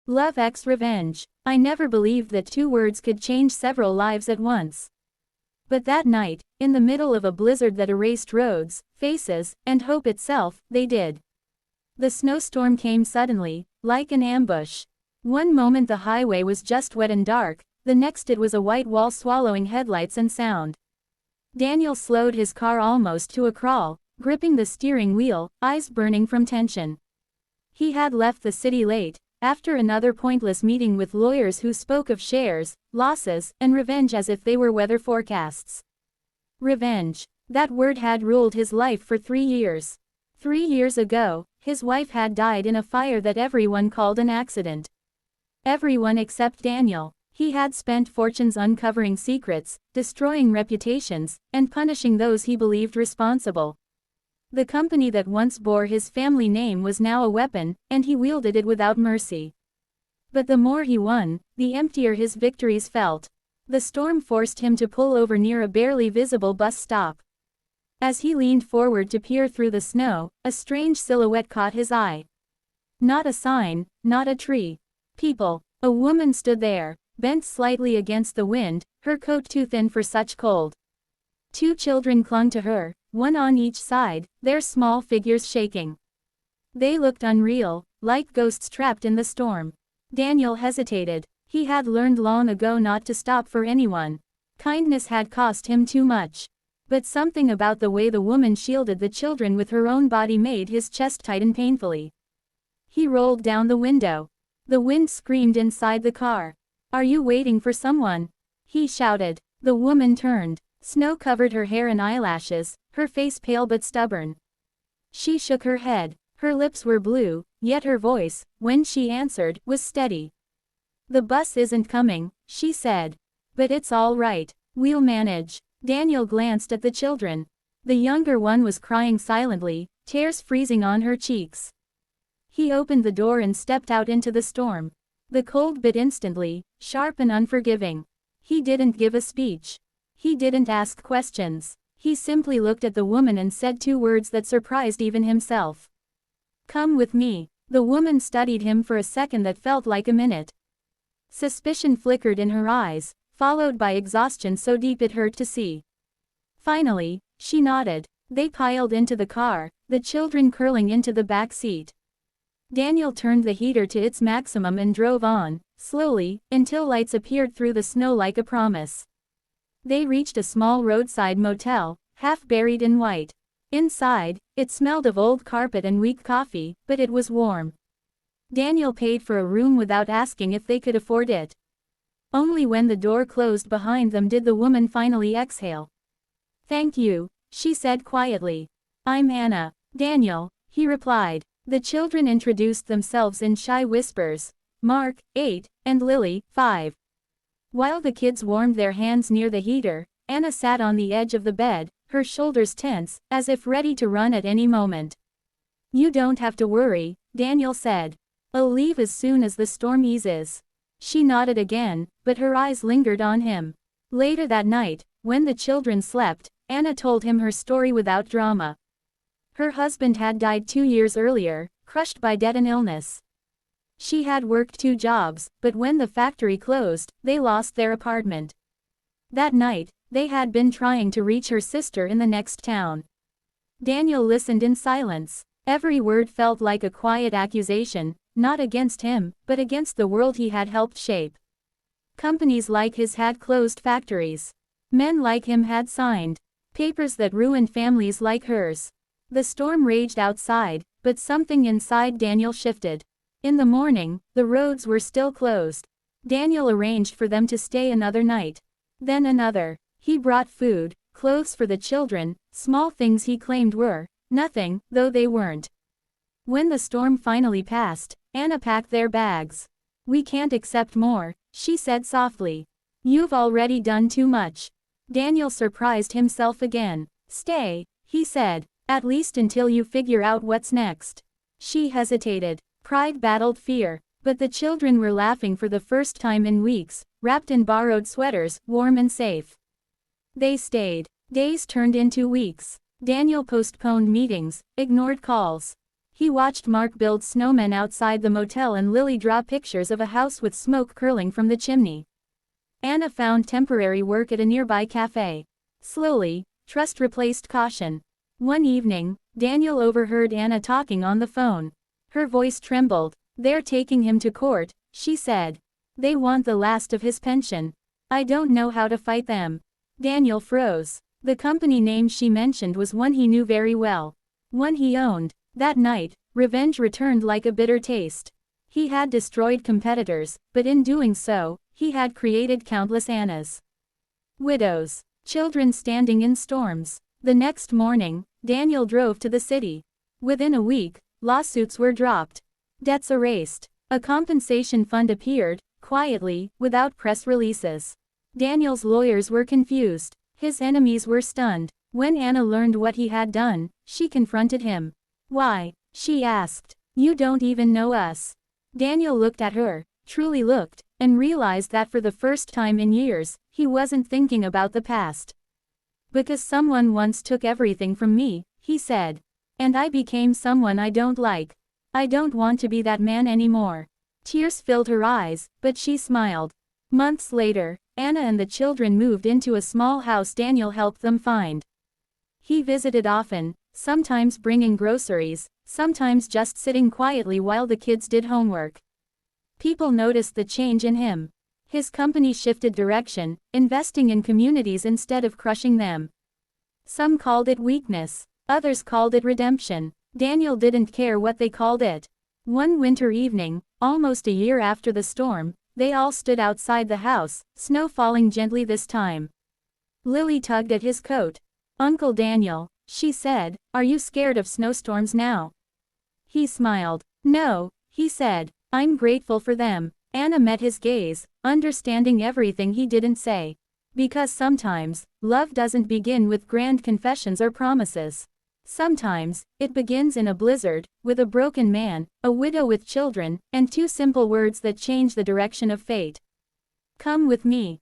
Love x revenge. I never believed that two words could change several lives at once. But that night, in the middle of a blizzard that erased roads, faces, and hope itself, they did. The snowstorm came suddenly, like an ambush. One moment the highway was just wet and dark, the next it was a white wall swallowing headlights and sound. Daniel slowed his car almost to a crawl, gripping the steering wheel, eyes burning from tension. He had left the city late, after another pointless meeting with lawyers who spoke of shares, losses, and revenge as if they were weather forecasts. Revenge. That word had ruled his life for 3 years. 3 years ago, his wife had died in a fire that everyone called an accident. Everyone except Daniel. He had spent fortunes uncovering secrets, destroying reputations, and punishing those he believed responsible. The company that once bore his family name was now a weapon, and he wielded it without mercy. But the more he won, the emptier his victories felt. The storm forced him to pull over near a barely visible bus stop. As he leaned forward to peer through the snow, a strange silhouette caught his eye. Not a sign, not a tree. People. A woman stood there, bent slightly against the wind, her coat too thin for such cold. 2 children clung to her, one on each side, their small figures shaking. They looked unreal, like ghosts trapped in the storm. Daniel hesitated. He had learned long ago not to stop for anyone. Kindness had cost him too much. But something about the way the woman shielded the children with her own body made his chest tighten painfully. He rolled down the window. The wind screamed inside the car. "Are you waiting for someone?" he shouted. The woman turned. Snow covered her hair and eyelashes, her face pale but stubborn. She shook her head. Her lips were blue, yet her voice, when she answered, was steady. "The bus isn't coming," she said. "But it's all right. We'll manage." Daniel glanced at the children. The younger one was crying silently, tears freezing on her cheeks. He opened the door and stepped out into the storm. The cold bit instantly, sharp and unforgiving. He didn't give a speech. He didn't ask questions. He simply looked at the woman and said 2 words that surprised even himself. "Come with me." The woman studied him for a second that felt like a minute. Suspicion flickered in her eyes, followed by exhaustion so deep it hurt to see. Finally, she nodded. They piled into the car, the children curling into the back seat. Daniel turned the heater to its maximum and drove on, slowly, until lights appeared through the snow like a promise. They reached a small roadside motel, half buried in white. Inside, it smelled of old carpet and weak coffee, but it was warm. Daniel paid for a room without asking if they could afford it. Only when the door closed behind them did the woman finally exhale. "Thank you," she said quietly. "I'm Anna." "Daniel," he replied. The children introduced themselves in shy whispers. Mark, 8, and Lily, 5. While the kids warmed their hands near the heater, Anna sat on the edge of the bed, her shoulders tense, as if ready to run at any moment. "You don't have to worry," Daniel said. "I'll leave as soon as the storm eases." She nodded again, but her eyes lingered on him. Later that night, when the children slept, Anna told him her story without drama. Her husband had died 2 years earlier, crushed by debt and illness. She had worked 2 jobs, but when the factory closed, they lost their apartment. That night, they had been trying to reach her sister in the next town. Daniel listened in silence. Every word felt like a quiet accusation, not against him, but against the world he had helped shape. Companies like his had closed factories. Men like him had signed papers that ruined families like hers. The storm raged outside, but something inside Daniel shifted. In the morning, the roads were still closed. Daniel arranged for them to stay another night. Then another. He brought food, clothes for the children, small things he claimed were nothing, though they weren't. When the storm finally passed, Anna packed their bags. "We can't accept more," she said softly. "You've already done too much." Daniel surprised himself again. "Stay," he said, "at least until you figure out what's next." She hesitated. Pride battled fear. But the children were laughing for the first time in weeks, wrapped in borrowed sweaters, warm and safe. They stayed. Days turned into weeks. Daniel postponed meetings, ignored calls. He watched Mark build snowmen outside the motel and Lily draw pictures of a house with smoke curling from the chimney. Anna found temporary work at a nearby cafe. Slowly, trust replaced caution. One evening, Daniel overheard Anna talking on the phone. Her voice trembled. "They're taking him to court," she said. "They want the last of his pension. I don't know how to fight them." Daniel froze. The company name she mentioned was one he knew very well. One he owned. That night, revenge returned like a bitter taste. He had destroyed competitors, but in doing so, he had created countless Annas. Widows. Children standing in storms. The next morning, Daniel drove to the city. Within a week, lawsuits were dropped. Debts erased. A compensation fund appeared, quietly, without press releases. Daniel's lawyers were confused. His enemies were stunned. When Anna learned what he had done, she confronted him. "Why?" she asked. "You don't even know us." Daniel looked at her, truly looked, and realized that for the first time in years, he wasn't thinking about the past. "Because someone once took everything from me," he said. "And I became someone I don't like. I don't want to be that man anymore." Tears filled her eyes, but she smiled. Months later, Anna and the children moved into a small house Daniel helped them find. He visited often, sometimes bringing groceries, sometimes just sitting quietly while the kids did homework. People noticed the change in him. His company shifted direction, investing in communities instead of crushing them. Some called it weakness, others called it redemption. Daniel didn't care what they called it. One winter evening, almost a year after the storm, they all stood outside the house, snow falling gently this time. Lily tugged at his coat. "Uncle Daniel," she said, "are you scared of snowstorms now?" He smiled. "No," he said, "I'm grateful for them." Anna met his gaze, understanding everything he didn't say. Because sometimes, love doesn't begin with grand confessions or promises. Sometimes, it begins in a blizzard, with a broken man, a widow with children, and two simple words that change the direction of fate. "Come with me."